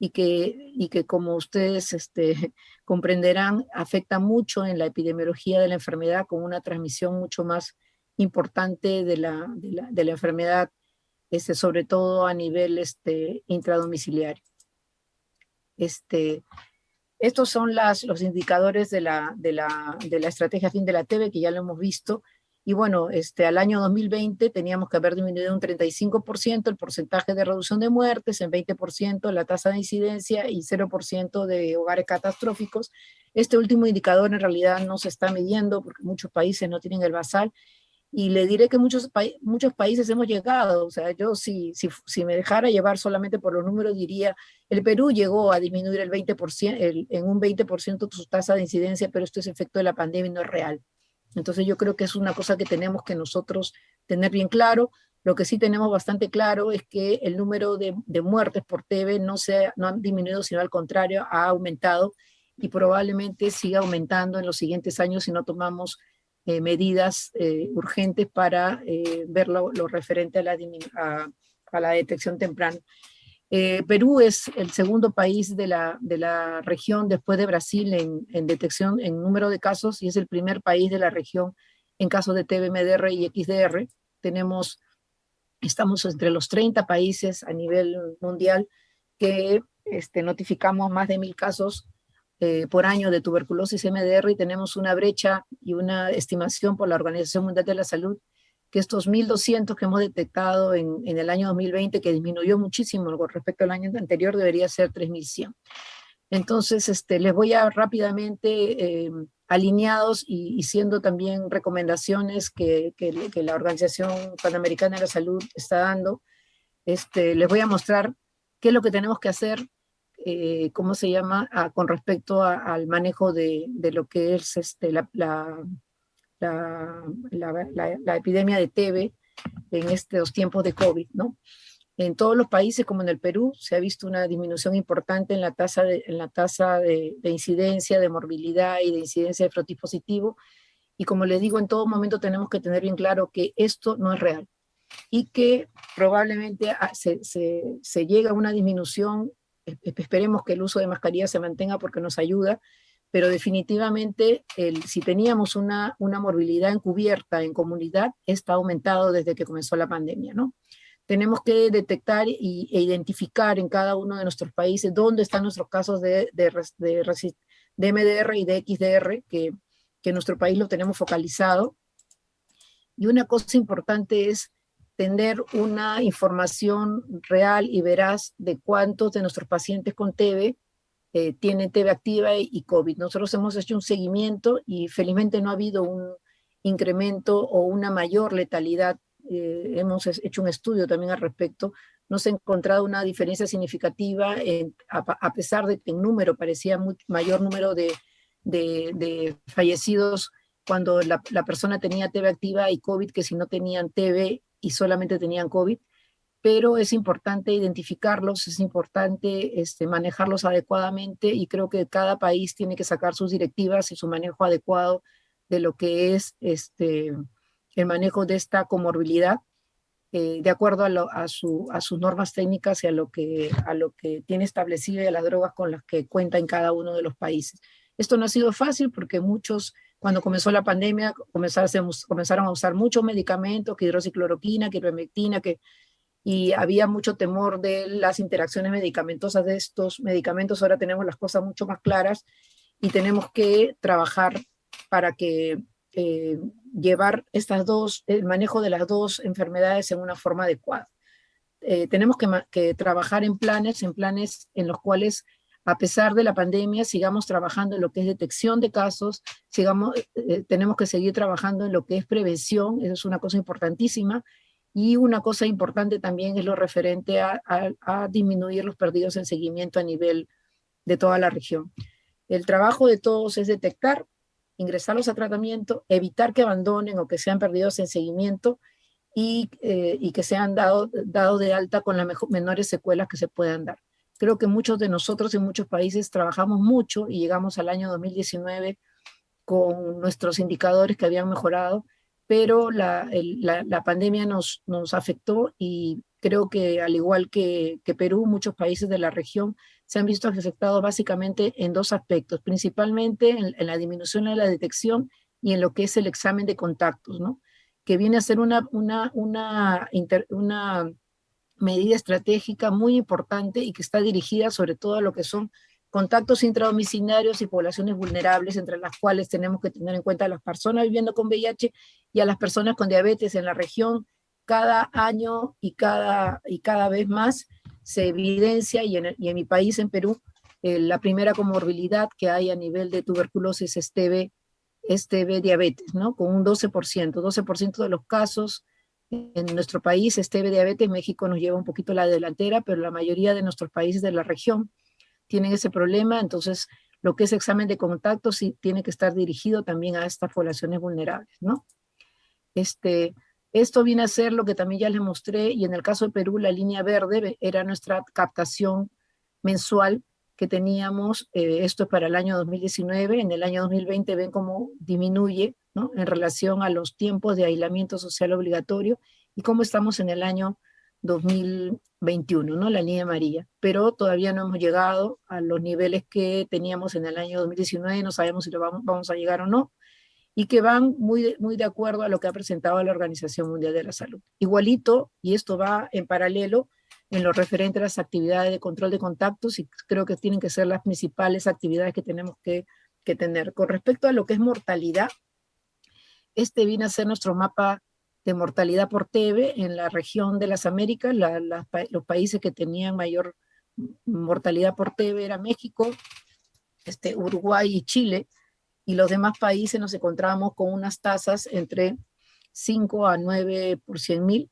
y que como ustedes comprenderán, afecta mucho en la epidemiología de la enfermedad, con una transmisión mucho más importante de la enfermedad, sobre todo a nivel intradomiciliario. Estos son los indicadores de la estrategia fin de la TB, que ya lo hemos visto. Y bueno, al año 2020 teníamos que haber disminuido un 35% el porcentaje de reducción de muertes, en 20% la tasa de incidencia y 0% de hogares catastróficos. Este último indicador en realidad no se está midiendo porque muchos países no tienen el basal, y le diré que muchos países hemos llegado. O sea, yo si me dejara llevar solamente por los números, diría, el Perú llegó a disminuir el 20%, en un 20% su tasa de incidencia, pero esto es efecto de la pandemia y no es real. Entonces yo creo que es una cosa que tenemos que nosotros tener bien claro. Lo que sí tenemos bastante claro es que el número de muertes por TB no ha disminuido, sino al contrario, ha aumentado, y probablemente siga aumentando en los siguientes años si no tomamos medidas urgentes para ver lo referente a la detección temprana. Perú es el segundo país de la región después de Brasil en detección, en número de casos, y es el primer país de la región en casos de TB, MDR y XDR. Estamos entre los 30 países a nivel mundial que notificamos más de 1.000 casos por año de tuberculosis MDR, y tenemos una brecha y una estimación por la Organización Mundial de la Salud que estos 1.200 que hemos detectado en el año 2020, que disminuyó muchísimo con respecto al año anterior, debería ser 3.100. Entonces, les voy a rápidamente, alineados y siendo también recomendaciones que la Organización Panamericana de la Salud está dando, les voy a mostrar qué es lo que tenemos que hacer, ¿cómo se llama?, con respecto al manejo de lo que es la epidemia de TB en estos tiempos de COVID, ¿no? En todos los países, como en el Perú, se ha visto una disminución importante en la tasa de incidencia, de morbilidad y de incidencia de frotis positivo. Y como les digo, en todo momento tenemos que tener bien claro que esto no es real y que probablemente se llega a una disminución. Esperemos que el uso de mascarilla se mantenga porque nos ayuda, pero definitivamente si teníamos una morbilidad encubierta en comunidad, está aumentado desde que comenzó la pandemia, ¿no? Tenemos que detectar e identificar en cada uno de nuestros países dónde están nuestros casos de MDR y de XDR, que en nuestro país lo tenemos focalizado. Y una cosa importante es tener una información real y veraz de cuántos de nuestros pacientes con TB tienen TB activa y COVID. Nosotros hemos hecho un seguimiento y felizmente no ha habido un incremento o una mayor letalidad. Hemos hecho un estudio también al respecto. No se ha encontrado una diferencia significativa a pesar de que en número parecía mayor número de fallecidos cuando la persona tenía TB activa y COVID que si no tenían TB y solamente tenían COVID. Pero es importante identificarlos, es importante manejarlos adecuadamente, y creo que cada país tiene que sacar sus directivas y su manejo adecuado de lo que es el manejo de esta comorbilidad, de acuerdo a sus normas técnicas y a lo que tiene establecido y a las drogas con las que cuenta en cada uno de los países. Esto no ha sido fácil porque muchos, cuando comenzó la pandemia, comenzaron a usar muchos medicamentos, que hidroxicloroquina, que ivermectina, y había mucho temor de las interacciones medicamentosas de estos medicamentos. Ahora tenemos las cosas mucho más claras y tenemos que trabajar para que llevar el manejo de las dos enfermedades en una forma adecuada. Tenemos que trabajar en planes en los cuales, a pesar de la pandemia, sigamos trabajando en lo que es detección de casos, tenemos que seguir trabajando en lo que es prevención. Eso es una cosa importantísima. Y una cosa importante también es lo referente a disminuir los perdidos en seguimiento a nivel de toda la región. El trabajo de todos es detectar, ingresarlos a tratamiento, evitar que abandonen o que sean perdidos en seguimiento y que sean dado de alta con las menores secuelas que se puedan dar. Creo que muchos de nosotros en muchos países trabajamos mucho y llegamos al año 2019 con nuestros indicadores que habían mejorado, pero la pandemia nos afectó, y creo que al igual que Perú, muchos países de la región se han visto afectados básicamente en dos aspectos, principalmente en la disminución de la detección y en lo que es el examen de contactos, ¿no? Que viene a ser una medida estratégica muy importante y que está dirigida sobre todo a lo que son contactos intradomiciliarios y poblaciones vulnerables, entre las cuales tenemos que tener en cuenta a las personas viviendo con VIH y a las personas con diabetes en la región. Cada año y cada vez más se evidencia, y en mi país, en Perú, la primera comorbilidad que hay a nivel de tuberculosis es TB diabetes, ¿no? Con un 12% de los casos en nuestro país es TB diabetes. México nos lleva un poquito la delantera, pero la mayoría de nuestros países de la región tienen ese problema. Entonces, lo que es examen de contacto sí tiene que estar dirigido también a estas poblaciones vulnerables, ¿no? Esto viene a ser lo que también ya les mostré, y en el caso de Perú, la línea verde era nuestra captación mensual, que teníamos, esto es para el año 2019, en el año 2020 ven cómo disminuye, ¿no?, en relación a los tiempos de aislamiento social obligatorio y cómo estamos en el año 2021, ¿no?, la línea amarilla, pero todavía no hemos llegado a los niveles que teníamos en el año 2019, no sabemos si lo vamos a llegar o no, y que van muy de acuerdo a lo que ha presentado la Organización Mundial de la Salud. Igualito, y esto va en paralelo, en lo referente a las actividades de control de contactos, y creo que tienen que ser las principales actividades que tenemos que tener. Con respecto a lo que es mortalidad, este viene a ser nuestro mapa de mortalidad por TB en la región de las Américas. Los países que tenían mayor mortalidad por TB eran México, Uruguay y Chile, y los demás países nos encontramos con unas tasas entre 5 a 9 por 100.000.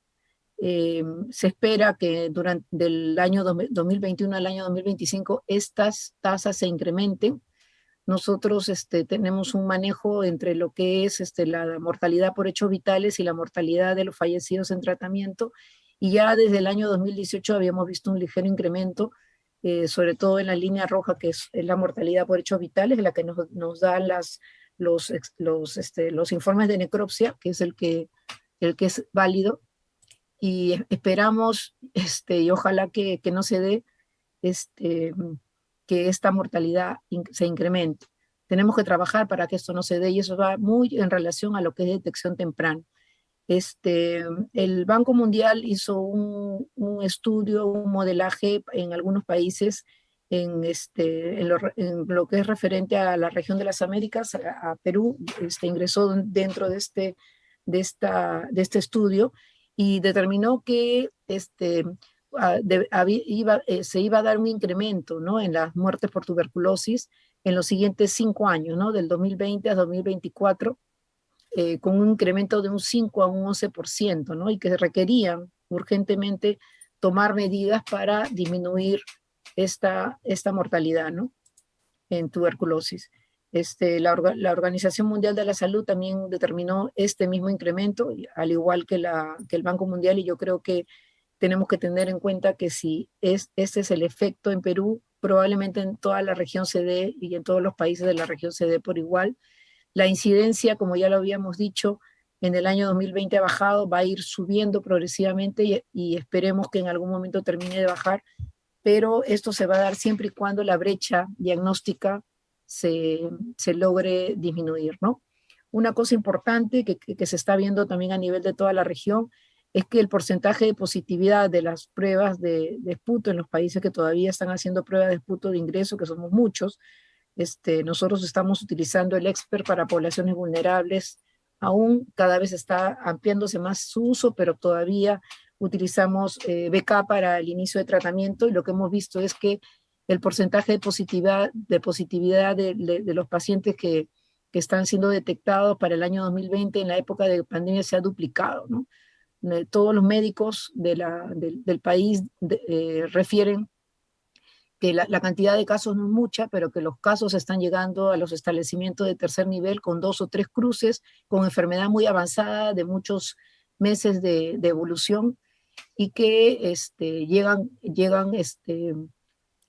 Se espera que durante el año 2021 al año 2025 estas tasas se incrementen. Nosotros tenemos un manejo entre lo que es la mortalidad por hechos vitales y la mortalidad de los fallecidos en tratamiento, y ya desde el año 2018 habíamos visto un ligero incremento, sobre todo en la línea roja, que es la mortalidad por hechos vitales, la que nos dan los informes de necropsia, que es el que es válido, y esperamos, y ojalá que no se dé, que esta mortalidad se incremente. Tenemos que trabajar para que esto no se dé, y eso va muy en relación a lo que es detección temprana. El Banco Mundial hizo un estudio, un modelaje en algunos países en lo que es referente a la región de las Américas. A Perú ingresó dentro de este estudio, y determinó que se iba a dar un incremento, ¿no?, en las muertes por tuberculosis en los siguientes 5 años, ¿no?, del 2020 a 2024, con un incremento de un 5 a un 11%, ¿no?, y que requerían urgentemente tomar medidas para disminuir esta mortalidad, ¿no?, en tuberculosis. La Organización Mundial de la Salud también determinó este mismo incremento, al igual que el Banco Mundial, y yo creo que tenemos que tener en cuenta que si este es el efecto en Perú, probablemente en toda la región se dé, y en todos los países de la región se dé por igual. La incidencia, como ya lo habíamos dicho, en el año 2020 ha bajado, va a ir subiendo progresivamente, y esperemos que en algún momento termine de bajar, pero esto se va a dar siempre y cuando la brecha diagnóstica se logre disminuir, ¿no? Una cosa importante que se está viendo también a nivel de toda la región es que el porcentaje de positividad de las pruebas de esputo en los países que todavía están haciendo pruebas de esputo de ingreso, que somos muchos, nosotros estamos utilizando el Expert para poblaciones vulnerables. Aún cada vez está ampliándose más su uso, pero todavía utilizamos BK para el inicio de tratamiento, y lo que hemos visto es que el porcentaje de positividad de los pacientes que están siendo detectados para el año 2020 en la época de pandemia se ha duplicado, ¿no? Todos los médicos del país refieren que la cantidad de casos no es mucha, pero que los casos están llegando a los establecimientos de tercer nivel con 2 o 3 cruces, con enfermedad muy avanzada de muchos meses de evolución, y que llegan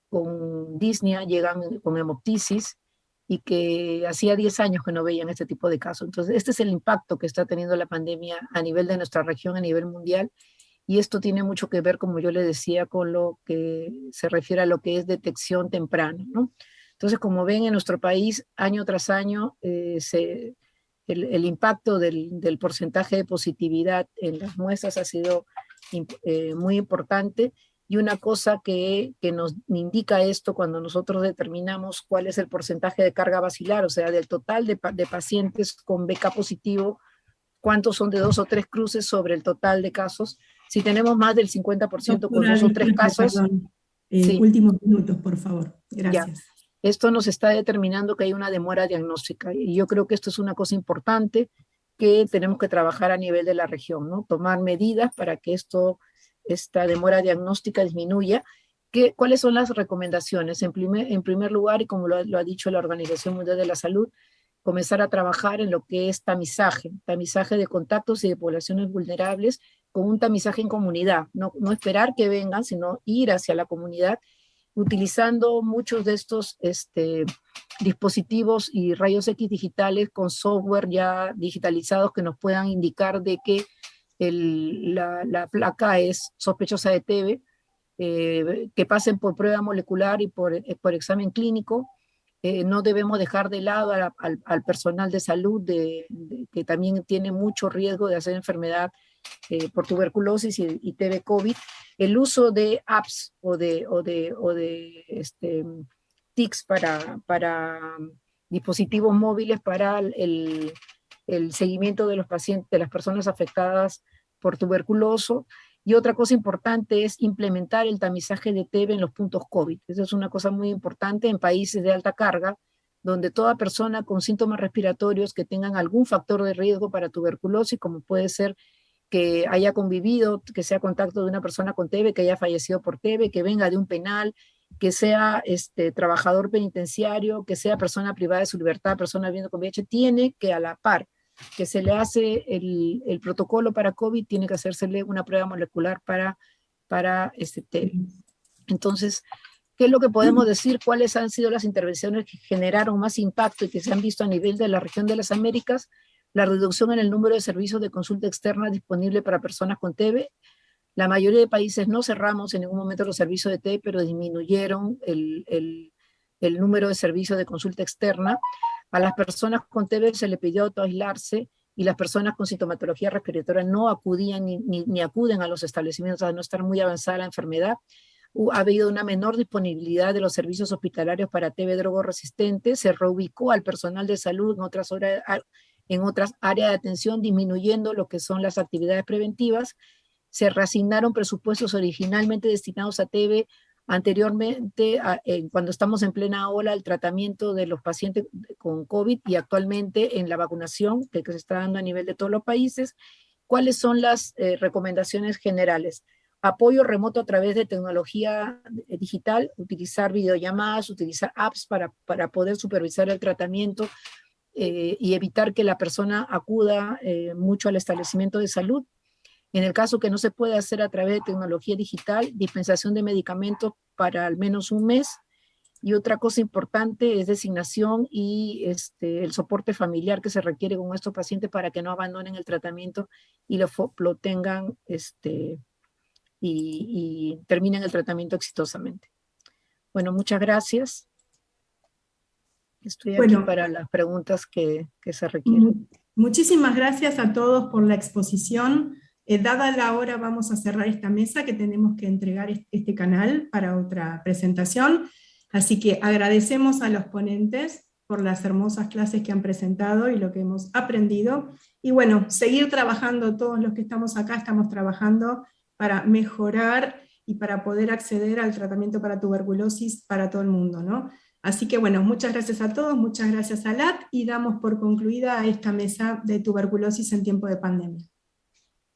con disnea, llegan con hemoptisis, y que hacía 10 años que no veían este tipo de casos. Entonces, este es el impacto que está teniendo la pandemia a nivel de nuestra región, a nivel mundial, y esto tiene mucho que ver, como yo le decía, con lo que se refiere a lo que es detección temprana, ¿no? Entonces, como ven, en nuestro país, año tras año, el impacto del porcentaje de positividad en las muestras ha sido muy importante. Y una cosa que nos indica esto cuando nosotros determinamos cuál es el porcentaje de carga bacilar, o sea, del total de pacientes con BK positivo, cuántos son de 2 o 3 cruces sobre el total de casos. Si tenemos más del 50% con 2 o 3 casos... Perdón, sí, últimos minutos, por favor. Gracias. Ya. Esto nos está determinando que hay una demora diagnóstica, y yo creo que esto es una cosa importante que tenemos que trabajar a nivel de la región, ¿no? Tomar medidas para que esta demora diagnóstica disminuya. ¿Cuáles son las recomendaciones? En primer lugar, y como lo ha dicho la Organización Mundial de la Salud, comenzar a trabajar en lo que es tamizaje de contactos y de poblaciones vulnerables, con un tamizaje en comunidad, no esperar que vengan, sino ir hacia la comunidad, utilizando muchos de estos dispositivos y rayos X digitales con software ya digitalizados que nos puedan indicar de que la placa es sospechosa de TB, que pasen por prueba molecular y por examen clínico. No debemos dejar de lado al personal de salud que también tiene mucho riesgo de hacer enfermedad por tuberculosis y TB COVID. El uso de apps o de TICs para dispositivos móviles para el seguimiento de los pacientes, de las personas afectadas por tuberculoso. Y otra cosa importante es implementar el tamizaje de TB en los puntos COVID. Eso es una cosa muy importante en países de alta carga, donde toda persona con síntomas respiratorios que tengan algún factor de riesgo para tuberculosis, como puede ser que haya convivido, que sea contacto de una persona con TB, que haya fallecido por TB, que venga de un penal, que sea trabajador penitenciario, que sea persona privada de su libertad, persona viviendo con VIH, tiene que a la par que se le hace el protocolo para COVID, tiene que hacérsele una prueba molecular para TB. Entonces, ¿qué es lo que podemos decir? ¿Cuáles han sido las intervenciones que generaron más impacto y que se han visto a nivel de la región de las Américas? La reducción en el número de servicios de consulta externa disponible para personas con TB. La mayoría de países no cerramos en ningún momento los servicios de TB, pero disminuyeron el número de servicios de consulta externa. A las personas con TB se le pidió autoaislarse y las personas con sintomatología respiratoria no acudían ni acuden a los establecimientos a no estar muy avanzada la enfermedad. Ha habido una menor disponibilidad de los servicios hospitalarios para TB drogoresistente. Se reubicó al personal de salud en otras áreas de atención, disminuyendo lo que son las actividades preventivas. Se reasignaron presupuestos originalmente destinados a TB anteriormente, cuando estamos en plena ola, el tratamiento de los pacientes con COVID y actualmente en la vacunación que se está dando a nivel de todos los países. ¿Cuáles son las recomendaciones generales? Apoyo remoto a través de tecnología digital, utilizar videollamadas, utilizar apps para poder supervisar el tratamiento y evitar que la persona acuda mucho al establecimiento de salud. En el caso que no se puede hacer a través de tecnología digital, dispensación de medicamentos para al menos un mes. Y otra cosa importante es designación y el soporte familiar que se requiere con estos pacientes para que no abandonen el tratamiento y lo tengan y terminen el tratamiento exitosamente. Bueno, muchas gracias. Estoy aquí para las preguntas que se requieran. Muchísimas gracias a todos por la exposición. Dada la hora, vamos a cerrar esta mesa que tenemos que entregar este canal para otra presentación. Así que agradecemos a los ponentes por las hermosas clases que han presentado y lo que hemos aprendido. Y bueno, seguir trabajando, todos los que estamos acá estamos trabajando para mejorar y para poder acceder al tratamiento para tuberculosis para todo el mundo, ¿no? Así que bueno, muchas gracias a todos, muchas gracias a LAT, y damos por concluida esta mesa de tuberculosis en tiempo de pandemia.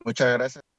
Muchas gracias.